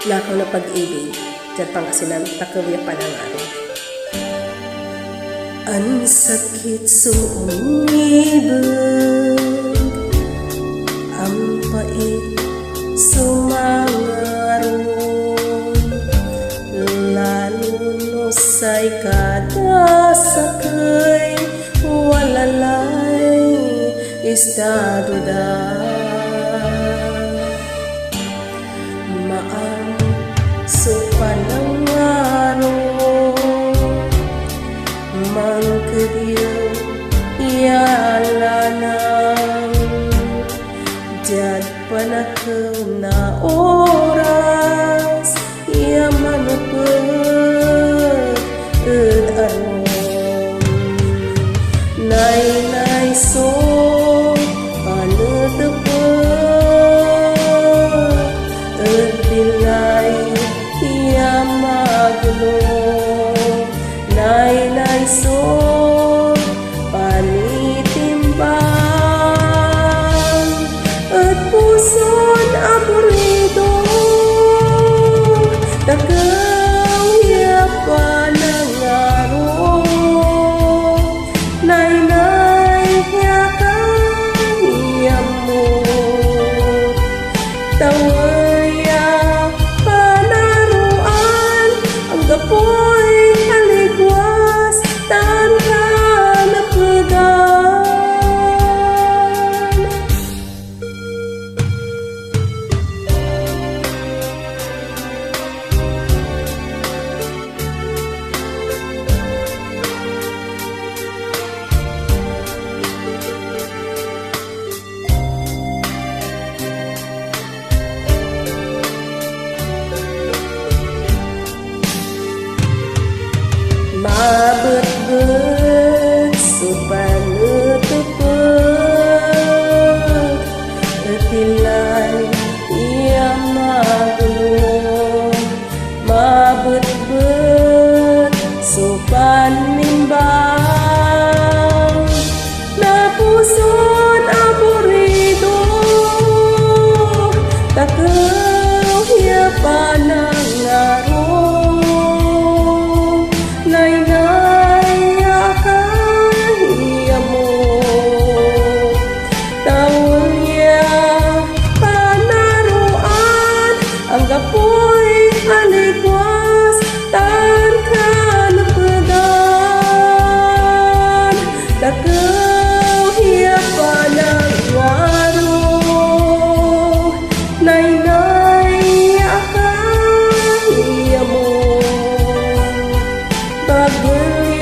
Lakaw na pag-ibig, dyan Pangasinan, takawya pa ng araw. Ang sakit sumibig, ang pait sumangaron, lalo no sa'y kadasakay, walalay estado da. Maang supanangaro mangkediyo yalanang jad panakaw na oras yaman pag aron nay so bilay yamagulo nay so panitimbang at puson aburido takaw yapa ng araw nay yakan yamot tawaya panaruan ang gapoy haligwas tanha na pegan. Mabet-bet supan utupet etilay ia magulong mabet-bet supan nimbang na puson aburido takaw ya panangaro gapoy haligwas tanka na pegan takaw hiya pa ng waro nay akahiya mo bagay